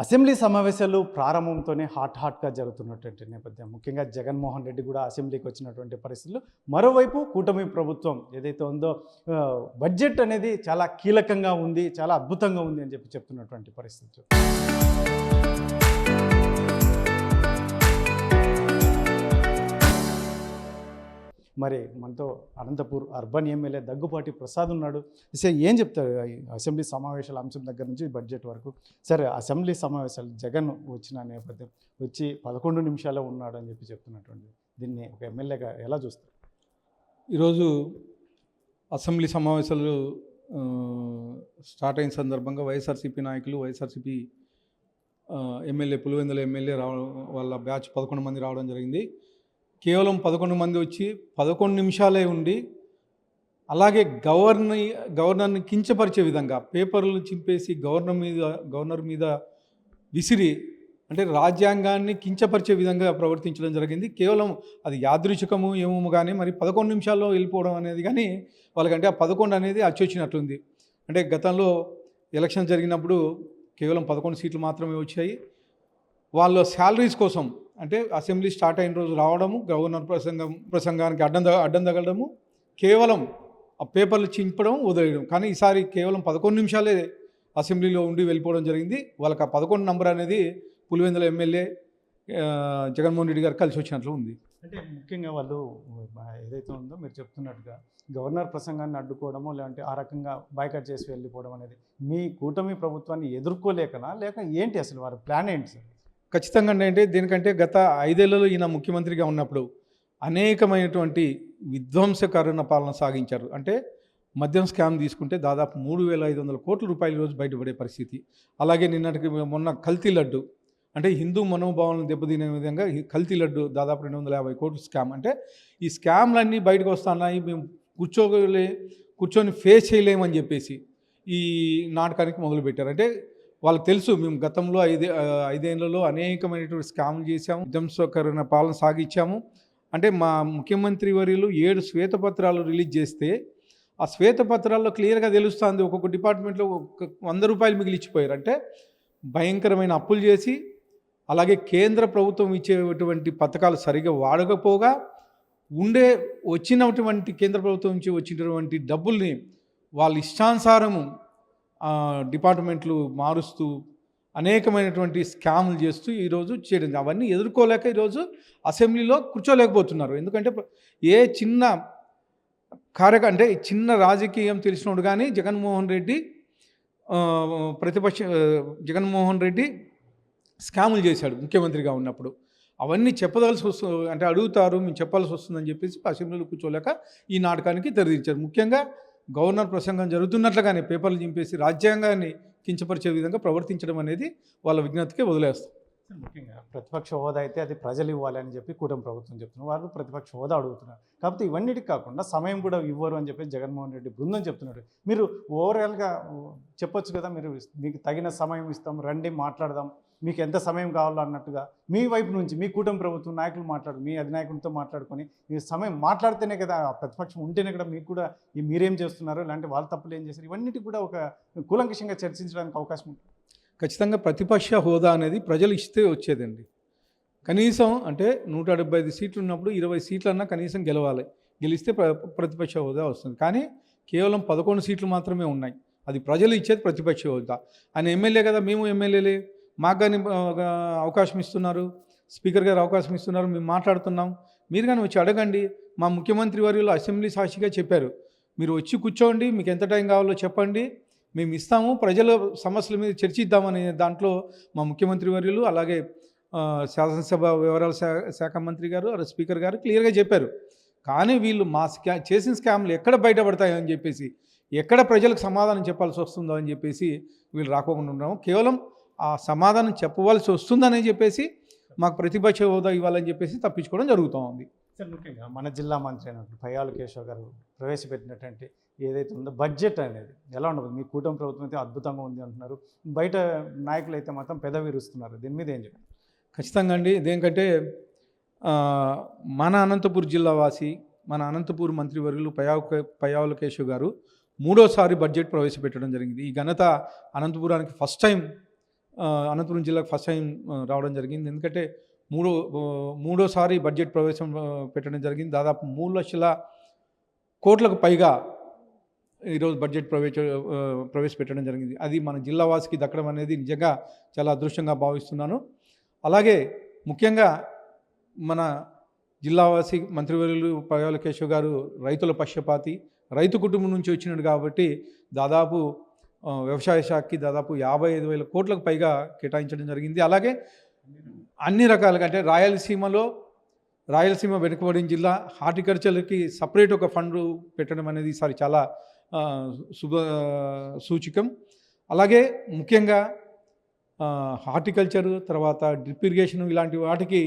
Assembly సమావేశాలు ప్రారంభంతోనే హాట్‌గా జరుగుతున్నటువంటి నేపథ్యం. ముఖ్యంగా జగన్మోహన్ రెడ్డి కూడా అసెంబ్లీకి వచ్చినటువంటి పరిస్థితులు. మరోవైపు కూటమి ప్రభుత్వం ఏదైతే ఉందో బడ్జెట్ అనేది చాలా కీలకంగా ఉంది, చాలా అద్భుతంగా ఉంది అని చెప్తున్నటువంటి పరిస్థితులు. మరి మనతో అనంతపూర్ అర్బన్ ఎమ్మెల్యే దగ్గుపాటి ప్రసాద్ ఉన్నాడు. సార్ ఏం చెప్తారు ఈ అసెంబ్లీ సమావేశాల అంశం దగ్గర నుంచి బడ్జెట్ వరకు? సరే, అసెంబ్లీ సమావేశాలు జగన్ వచ్చిన నేపథ్యం వచ్చి 11 నిమిషాలే ఉన్నాడు అని చెప్తున్నటువంటి దీన్ని ఒక ఎమ్మెల్యేగా ఎలా చూస్తారు? ఈరోజు అసెంబ్లీ సమావేశాలు స్టార్ట్ అయిన సందర్భంగా వైఎస్ఆర్సీపీ నాయకులు, వైఎస్ఆర్సీపీ ఎమ్మెల్యే పులివెందుల ఎమ్మెల్యే వాళ్ళ బ్యాచ్ 11 మంది రావడం జరిగింది. కేవలం 11 మంది వచ్చి 11 నిమిషాలే ఉండి అలాగే గవర్నర్ని కించపరిచే విధంగా పేపర్లు చింపేసి గవర్నర్ మీద విసిరి, అంటే రాజ్యాంగాన్ని కించపరిచే విధంగా ప్రవర్తించడం జరిగింది. కేవలం అది యాదృచ్ఛికము ఏమో కానీ మరి 11 నిమిషాల్లో వెళ్ళిపోవడం అనేది కానీ వాళ్ళకంటే ఆ 11 అనేది అచ్చొచ్చినట్లుంది. అంటే గతంలో ఎలక్షన్ జరిగినప్పుడు కేవలం 11 సీట్లు మాత్రమే వచ్చాయి. వాళ్ళ శాలరీస్ కోసం, అంటే అసెంబ్లీ స్టార్ట్ అయిన రోజు రావడము, గవర్నర్ ప్రసంగానికి అడ్డం తగలడము, కేవలం ఆ పేపర్లు చింపడం, వదిలేయడం. కానీ ఈసారి కేవలం 11 నిమిషాలే అసెంబ్లీలో ఉండి వెళ్ళిపోవడం జరిగింది. వాళ్ళకి ఆ 11 నంబర్ అనేది పులివెందుల ఎమ్మెల్యే జగన్మోహన్ రెడ్డి గారు కలిసి వచ్చినట్లు ఉంది. అంటే ముఖ్యంగా వాళ్ళు ఏదైతే ఉందో మీరు చెప్తున్నట్టుగా గవర్నర్ ప్రసంగాన్ని అడ్డుకోవడమో, లేదంటే ఆ రకంగా బాయ్కాట్ చేసి వెళ్ళిపోవడం అనేది మీ కూటమి ప్రభుత్వాన్ని ఎదుర్కోలేకనా, లేక ఏంటి అసలు వారి ప్లాన్ ఏంటి సార్? ఖచ్చితంగా అంటే దీనికంటే గత 5 ఏళ్లలో ఈయన ముఖ్యమంత్రిగా ఉన్నప్పుడు అనేకమైనటువంటి విధ్వంసకరణ పాలన సాగించారు. అంటే మద్యం స్కామ్ తీసుకుంటే దాదాపు 3,500 కోట్ల రూపాయలు ఈరోజు బయటపడే పరిస్థితి. అలాగే మొన్న కల్తీ లడ్డు, అంటే హిందూ మనోభావాలను దెబ్బతినే విధంగా కల్తీ లడ్డు దాదాపు 250 కోట్ల స్కామ్. అంటే ఈ స్కామ్లన్నీ బయటకు వస్తున్నాయి, మేము కూర్చొని ఫేస్ చేయలేమని చెప్పేసి ఈ నాటకానికి మొదలుపెట్టారు. అంటే వాళ్ళకి తెలుసు, మేము గతంలో 5 ఏళ్లలో అనేకమైనటువంటి స్కామ్లు చేశాము, విధ్వంసకరణ పాలన సాగించాము. అంటే మా ముఖ్యమంత్రి వర్యులు 7 శ్వేతపత్రాలు రిలీజ్ చేస్తే ఆ శ్వేతపత్రాల్లో క్లియర్గా తెలుస్తుంది ఒక్కొక్క డిపార్ట్మెంట్లో 100 రూపాయలు మిగిలిచ్చిపోయారు. అంటే భయంకరమైన అప్పులు చేసి, అలాగే కేంద్ర ప్రభుత్వం ఇచ్చేటువంటి పథకాలు సరిగా వాడకపోగా వచ్చినటువంటి కేంద్ర ప్రభుత్వం నుంచి వచ్చినటువంటి డబ్బుల్ని వాళ్ళ ఇష్టానుసారము డిపార్ట్మెంట్లు మారుస్తూ అనేకమైనటువంటి స్కాములు చేస్తూ ఈరోజు చేయడం, అవన్నీ ఎదుర్కోలేక ఈరోజు అసెంబ్లీలో కూర్చోలేకపోతున్నారు. ఎందుకంటే ఏ చిన్న అంటే చిన్న రాజకీయం తెలిసినోడు కానీ జగన్మోహన్ రెడ్డి స్కాములు చేశాడు ముఖ్యమంత్రిగా ఉన్నప్పుడు. అవన్నీ చెప్పదలసి వస్తుంది, అంటే అడుగుతారు, మేము చెప్పాల్సి వస్తుందని చెప్పేసి అసెంబ్లీలో కూర్చోలేక ఈ నాటకానికి తెరదించారు. ముఖ్యంగా గవర్నర్ ప్రసంగం జరుగుతున్నట్లుగానే పేపర్లు చింపేసి రాజ్యాంగాన్ని కించపరిచే విధంగా ప్రవర్తించడం అనేది వాళ్ళ విజ్ఞతకే వదిలేస్తాం. ముఖ్యంగా ప్రతిపక్ష హోదా అయితే అది ప్రజలు ఇవ్వాలి అని చెప్పి కూటమి ప్రభుత్వం చెప్తున్నారు, వాళ్ళు ప్రతిపక్ష హోదా అడుగుతున్నారు. కాకపోతే ఇవన్నిటికి కాకుండా సమయం కూడా ఇవ్వరు అని చెప్పి జగన్మోహన్ రెడ్డి బృందం చెప్తున్నారు. మీరు ఓవరాల్గా చెప్పొచ్చు కదా, మీకు తగిన సమయం ఇస్తాం, రండి మాట్లాడదాం, మీకు ఎంత సమయం కావాలో అన్నట్టుగా మీ వైపు నుంచి మీ కూటమి ప్రభుత్వం నాయకులు మీ అధినాయకులతో మాట్లాడుకొని ఈ సమయం మాట్లాడితేనే కదా, ప్రతిపక్షం ఉంటేనే కదా మీకు కూడా మీరేం చేస్తున్నారు, ఇలాంటి వాళ్ళ తప్పులు ఏం చేశారు, ఇవన్నిటి కూడా ఒక కూలంకషంగా చర్చించడానికి అవకాశం ఉంటుంది. ఖచ్చితంగా ప్రతిపక్ష హోదా అనేది ప్రజలు ఇస్తే వచ్చేదండి. కనీసం అంటే 175 సీట్లు ఉన్నప్పుడు 20 సీట్లన్నా కనీసం గెలిస్తే ప్రతిపక్ష హోదా వస్తుంది. కానీ కేవలం 11 సీట్లు మాత్రమే ఉన్నాయి. అది ప్రజలు ఇచ్చేది ప్రతిపక్ష హోదా. ఆయన ఎమ్మెల్యే కదా, మేము ఎమ్మెల్యేలే, మాకు కానీ అవకాశం ఇస్తున్నారు, స్పీకర్ గారు అవకాశం ఇస్తున్నారు, మేము మాట్లాడుతున్నాం, మీరు కానీ వచ్చి అడగండి. మా ముఖ్యమంత్రి వర్యులు అసెంబ్లీ సాక్షిగా చెప్పారు, మీరు వచ్చి కూర్చోండి, మీకు ఎంత టైం కావాలో చెప్పండి, మేము ఇస్తాము, ప్రజల సమస్యల మీద చర్చిద్దామనే దాంట్లో మా ముఖ్యమంత్రి వర్యులు, అలాగే శాసనసభ వ్యవహారాల శాఖ మంత్రి గారు, స్పీకర్ గారు క్లియర్గా చెప్పారు. కానీ వీళ్ళు మా చేసిన స్కామ్లు ఎక్కడ బయటపడతాయని చెప్పేసి, ఎక్కడ ప్రజలకు సమాధానం చెప్పాల్సి వస్తుందో అని చెప్పేసి వీళ్ళు రాకుండా ఉన్నాము. కేవలం ఆ సమాధానం చెప్పవలసి వస్తుందని చెప్పేసి మాకు ప్రతిపక్ష హోదా ఇవ్వాలని చెప్పేసి తప్పించుకోవడం జరుగుతూ ఉంది. సార్, ముఖ్యంగా మన జిల్లా మంత్రి అయినటువంటి పయ్యావుల కేశవ్ గారు ప్రవేశపెట్టినటువంటి ఏదైతే ఉందో బడ్జెట్ అనేది ఎలా ఉండదు? మీ కూటమి ప్రభుత్వం అయితే అద్భుతంగా ఉంది అంటున్నారు, బయట నాయకులు అయితే మాత్రం పెదవిరుస్తున్నారు, దీని మీద ఏం చెప్పారు? ఖచ్చితంగా అండి. దేనికంటే మన అనంతపూర్ జిల్లా వాసి, మన అనంతపూర్ మంత్రివర్యులు పయ్యావుల కేశవ్ గారు 3వ సారి బడ్జెట్ ప్రవేశపెట్టడం జరిగింది. ఈ ఘనత అనంతపురానికి ఫస్ట్ టైం అనంతపురం జిల్లాకు ఫస్ట్ టైం రావడం జరిగింది. ఎందుకంటే మూడోసారి బడ్జెట్ పెట్టడం జరిగింది. దాదాపు 3 లక్షల కోట్లకు పైగా ఈరోజు బడ్జెట్ ప్రవేశపెట్టడం జరిగింది. అది మన జిల్లా వాసికి దక్కడం అనేది నిజంగా చాలా అదృష్టంగా భావిస్తున్నాను. అలాగే ముఖ్యంగా మన జిల్లావాసి మంత్రివర్యులు పయ్యావుల కేశవ్ గారు రైతుల పక్షపాతి, రైతు కుటుంబం నుంచి వచ్చినాడు కాబట్టి దాదాపు వ్యవసాయ శాఖకి దాదాపు 55,000 కోట్లకు పైగా కేటాయించడం జరిగింది. అలాగే అన్ని రకాలుగా అంటే రాయలసీమ వెనుకబడిన జిల్లా హార్టికల్చర్కి సపరేట్ ఒక ఫండ్ పెట్టడం అనేది ఈసారి చాలా సూచికం. అలాగే ముఖ్యంగా హార్టికల్చర్ తర్వాత డ్రిప్ ఇరిగేషన్ ఇలాంటి వాటికి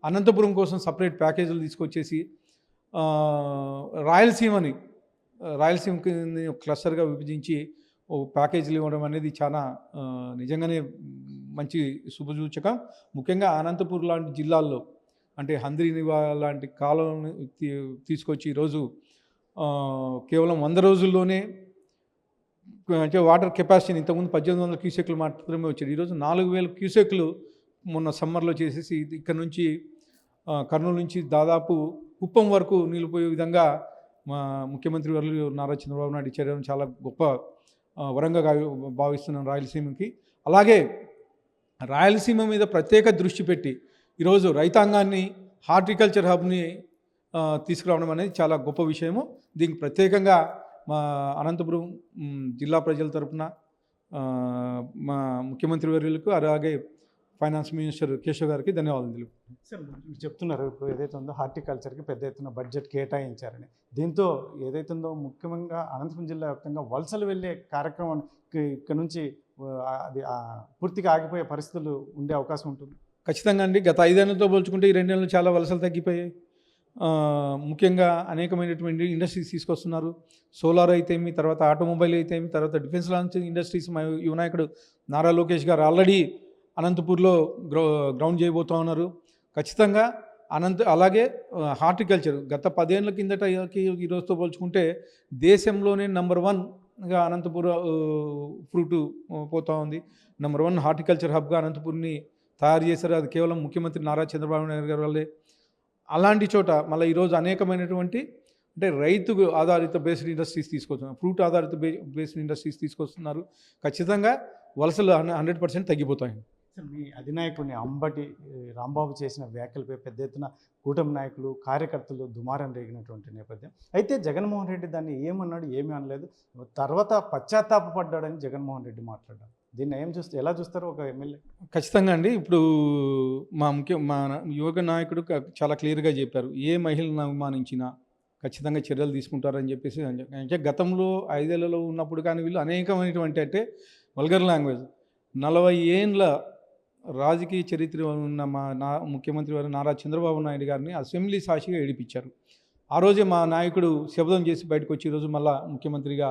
అనంతపురం కోసం సపరేట్ ప్యాకేజీలు తీసుకొచ్చేసి రాయలసీమని క్లస్టర్గా విభజించి ఓ ప్యాకేజీలు ఇవ్వడం అనేది చాలా నిజంగానే మంచి శుభసూచకం. ముఖ్యంగా అనంతపురం లాంటి జిల్లాల్లో అంటే హంద్రీనివా లాంటి కాలంని తీసుకొచ్చి ఈరోజు కేవలం 100 రోజుల్లోనే అంటే వాటర్ కెపాసిటీని ఇంతకుముందు 1800 క్యూసెక్లు మాత్రమే వచ్చాడు. ఈరోజు 4000 క్యూసెక్లు మొన్న సమ్మర్లో చేసేసి ఇక్కడ నుంచి కర్నూలు నుంచి దాదాపు కుప్పం వరకు నిలిపోయే విధంగా మా ముఖ్యమంత్రి వర్యులు నారా చంద్రబాబు నాయుడు చేయడం చాలా గొప్ప వరంగా భావిస్తున్నాం రాయలసీమకి. అలాగే రాయలసీమ మీద ప్రత్యేక దృష్టి పెట్టి ఈరోజు రైతాంగాన్ని హార్టికల్చర్ హబ్ని తీసుకురావడం అనేది చాలా గొప్ప విషయము. దీనికి ప్రత్యేకంగా మా అనంతపురం జిల్లా ప్రజల తరపున మా ముఖ్యమంత్రి వర్యులకు అలాగే ఫైనాన్స్ మినిస్టర్ కేశవ్ గారికి ధన్యవాదాలు తెలుపుతున్నాను. సార్ మీరు చెప్తున్నారు ఇప్పుడు ఏదైతే ఉందో హార్టికల్చర్కి పెద్ద ఎత్తున బడ్జెట్ కేటాయించారని, దీంతో ఏదైతే ఉందో ముఖ్యంగా అనంతపురం జిల్లా వ్యాప్తంగా వలసలు వెళ్ళే కార్యక్రమానికి ఇక్కడ నుంచి అది పూర్తిగా ఆగిపోయే పరిస్థితులు ఉండే అవకాశం ఉంటుంది. ఖచ్చితంగా అండి. గత 5 ఏళ్లతో పోల్చుకుంటే ఈ 2 ఏళ్ళు చాలా వలసలు తగ్గిపోయాయి. ముఖ్యంగా అనేకమైనటువంటి ఇండస్ట్రీస్ తీసుకొస్తున్నారు. సోలార్ అయితేమి, తర్వాత ఆటోమొబైల్ అయితేమి, తర్వాత డిఫెన్స్ లాంచ్ ఇండస్ట్రీస్ మా యువ నాయకుడు నారా లోకేష్ గారు ఆల్రెడీ అనంతపూర్లో గ్రౌండ్ చేయబోతూ ఉన్నారు. ఖచ్చితంగా అలాగే హార్టికల్చర్ గత 10 ఏళ్ల కిందటకి ఈరోజుతో పోల్చుకుంటే దేశంలోనే నెంబర్ 1గా అనంతపూర్ ఫ్రూట్ పోతూ ఉంది. నెంబర్ 1 హార్టికల్చర్ హబ్గా అనంతపూర్ని తయారు చేశారు. అది కేవలం ముఖ్యమంత్రి నారా చంద్రబాబు నాయుడు గారి వల్లే. అలాంటి చోట మళ్ళీ ఈరోజు అనేకమైనటువంటి అంటే రైతు ఆధారిత బేస్డ్ ఇండస్ట్రీస్ తీసుకొస్తున్నారు, ఫ్రూట్ ఆధారిత బేస్డ్ ఇండస్ట్రీస్ తీసుకొస్తున్నారు. ఖచ్చితంగా వలసలు 100% తగ్గిపోతాయి. మీ అధినాయకుడిని అంబటి రాంబాబు చేసిన వ్యాఖ్యలపై పెద్ద ఎత్తున కూటమి నాయకులు కార్యకర్తలు దుమారం రేగినటువంటి నేపథ్యం. అయితే జగన్మోహన్ రెడ్డి దాన్ని ఏమన్నాడు, ఏమీ అనలేదు. తర్వాత పశ్చాత్తాపడ్డాడని జగన్మోహన్ రెడ్డి మాట్లాడారు. దీన్ని ఎలా చూస్తారు ఒక ఎమ్మెల్యే? ఖచ్చితంగా అండి. ఇప్పుడు మా యువక నాయకుడు చాలా క్లియర్గా చెప్పారు, ఏ మహిళను అవమానించినా ఖచ్చితంగా చర్యలు తీసుకుంటారని చెప్పేసి. అంటే గతంలో 5 ఏళ్లలో ఉన్నప్పుడు కానీ వీళ్ళు అనేకమైనటువంటి అంటే వల్గర్ లాంగ్వేజ్ 40 ఏండ్ల రాజకీయ చరిత్ర ఉన్న ముఖ్యమంత్రి వారు నారా చంద్రబాబు నాయుడు గారిని అసెంబ్లీ సాక్షిగా ఏడిపించారు. ఆ రోజే మా నాయకుడు శపథం చేసి బయటకు వచ్చి ఈరోజు మళ్ళా ముఖ్యమంత్రిగా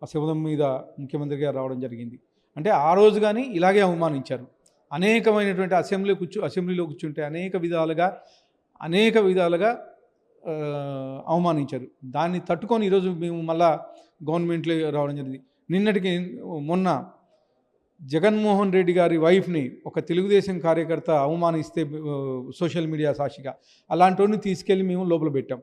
ఆ శపథం మీద ముఖ్యమంత్రిగా రావడం జరిగింది. అంటే ఆ రోజు కానీ ఇలాగే అవమానించారు. అనేకమైనటువంటి అసెంబ్లీలో కూర్చుంటే అనేక విధాలుగా అవమానించారు. దాన్ని తట్టుకొని ఈరోజు మేము మళ్ళా గవర్నమెంట్లో రావడం జరిగింది. మొన్న జగన్మోహన్ రెడ్డి గారి వైఫ్ని ఒక తెలుగుదేశం కార్యకర్త అవమానిస్తే సోషల్ మీడియా సాక్షిగా అలాంటి తీసుకెళ్ళి మేము లోపల పెట్టాం.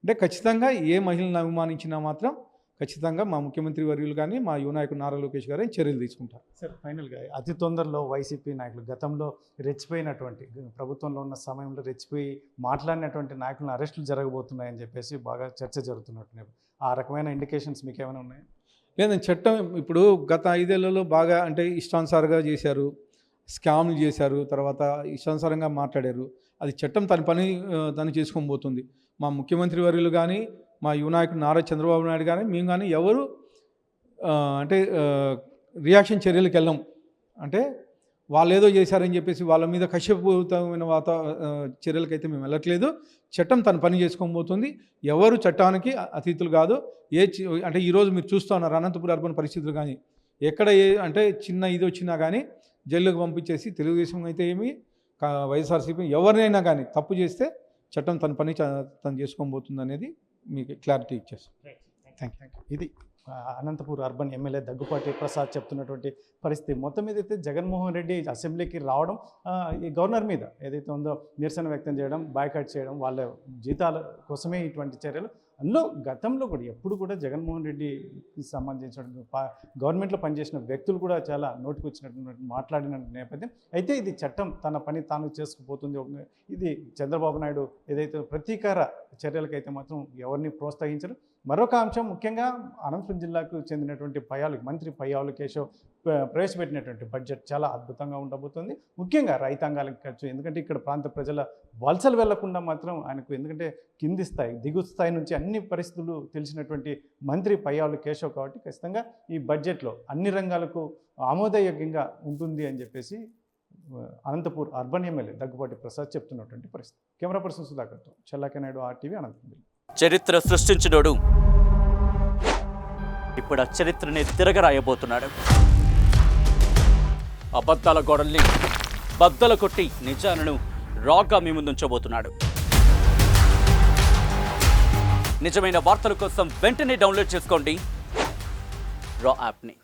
అంటే ఖచ్చితంగా ఏ మహిళను అవమానించినా మాత్రం ఖచ్చితంగా మా ముఖ్యమంత్రి వర్యులు కానీ మా యువ నాయకుడు నారా లోకేష్ గారు చర్యలు తీసుకుంటారు. సార్ ఫైనల్గా అతి తొందరలో వైసీపీ నాయకులు గతంలో రెచ్చిపోయినటువంటి ప్రభుత్వంలో ఉన్న సమయంలో రెచ్చిపోయి మాట్లాడినటువంటి నాయకులను అరెస్టులు జరగబోతున్నాయని చెప్పేసి బాగా చర్చ జరుగుతున్నట్టు ఆ రకమైన ఇండికేషన్స్ మీకు ఏమైనా ఉన్నాయి? లేదండి. చట్టం ఇప్పుడు గత 5 ఏళ్లలో బాగా అంటే ఇష్టానుసారంగా చేశారు, స్కామ్లు చేశారు, తర్వాత ఇష్టానుసారంగా మాట్లాడారు. అది చట్టం తన పని తను చేసుకొని పోతుంది. మా ముఖ్యమంత్రి వర్యులు కానీ మా యువ నాయకుడు నారా చంద్రబాబు నాయుడు కానీ మేము కానీ ఎవరు అంటే రియాక్షన్ చర్యలకు వెళ్ళాం. అంటే వాళ్ళు ఏదో చేశారని చెప్పేసి వాళ్ళ మీద కశ్యపూరితమైన చర్యలకైతే మేము వెళ్ళట్లేదు. చట్టం తన పని చేసుకొని పోతుంది. ఎవరు చట్టానికి అతీతులు కాదు. అంటే ఈరోజు మీరు చూస్తూ ఉన్నారు అనంతపురం అర్బన్ పరిస్థితులు కానీ ఎక్కడ అంటే చిన్న ఇది వచ్చినా కానీ జైలుకు పంపించేసి తెలుగుదేశం అయితే ఏమి వైఎస్ఆర్సీపీ ఎవరినైనా కానీ తప్పు చేస్తే చట్టం తన పని తను చేసుకొని పోతుంది అనేది మీకు క్లారిటీ ఇచ్చేస్తాం. Thank you. ఇది అనంతపూర్ అర్బన్ ఎమ్మెల్యే దగ్గుపాటి ప్రసాద్ చెప్తున్నటువంటి పరిస్థితి మొత్తం మీద అయితే జగన్మోహన్ రెడ్డి అసెంబ్లీకి రావడం ఈ గవర్నర్ మీద ఏదైతే ఉందో నిరసన వ్యక్తం చేయడం బాయ్కాట్ చేయడం వాళ్ళ జీతాల కోసమే ఇటువంటి చర్యలు. అందులో గతంలో కూడా ఎప్పుడు కూడా జగన్మోహన్ రెడ్డికి సంబంధించిన గవర్నమెంట్లో పనిచేసిన వ్యక్తులు కూడా చాలా నోటికి వచ్చినట్టు మాట్లాడిన నేపథ్యం. అయితే ఇది చట్టం తన పని తాను చేసుకుపోతుంది. ఇది చంద్రబాబు నాయుడు ఏదైతే ప్రతీకార చర్యలకైతే మాత్రం ఎవరిని ప్రోత్సహించరు. మరొక అంశం ముఖ్యంగా అనంతపురం జిల్లాకు చెందినటువంటి మంత్రి పయ్యావుల కేశవ్ ప్రవేశపెట్టినటువంటి బడ్జెట్ చాలా అద్భుతంగా ఉండబోతుంది. ముఖ్యంగా రైతాంగాలకు ఖర్చు, ఎందుకంటే ఇక్కడ ప్రాంత ప్రజల వలసలు వెళ్లకుండా మాత్రం ఆయనకు, ఎందుకంటే కింది స్థాయి దిగువ స్థాయి నుంచి అన్ని పరిస్థితులు తెలిసినటువంటి మంత్రి పయ్యావుల కేశవ్ కాబట్టి ఖచ్చితంగా ఈ బడ్జెట్లో అన్ని రంగాలకు ఆమోదయోగ్యంగా ఉంటుంది అని చెప్పేసి అనంతపూర్ అర్బన్ ఎమ్మెల్యే దగ్గుపాటి ప్రసాద్ చెప్తున్నటువంటి పరిస్థితి. కెమెరా పర్సన్ సుధాకర్తో చెల్లాకి నాయుడు, RTV, అనంతపురం. చరిత్ర సృష్టించినోడు ఇప్పుడు ఆ చరిత్రని తిరగరాయబోతున్నాడు. అబద్ధాల గోడల్ని బద్దలు కొట్టి నిజాలను రాగా మీ ముందుంచబోతున్నాడు. నిజమైన వార్తల కోసం వెంటనే డౌన్లోడ్ చేసుకోండి రా యాప్ని.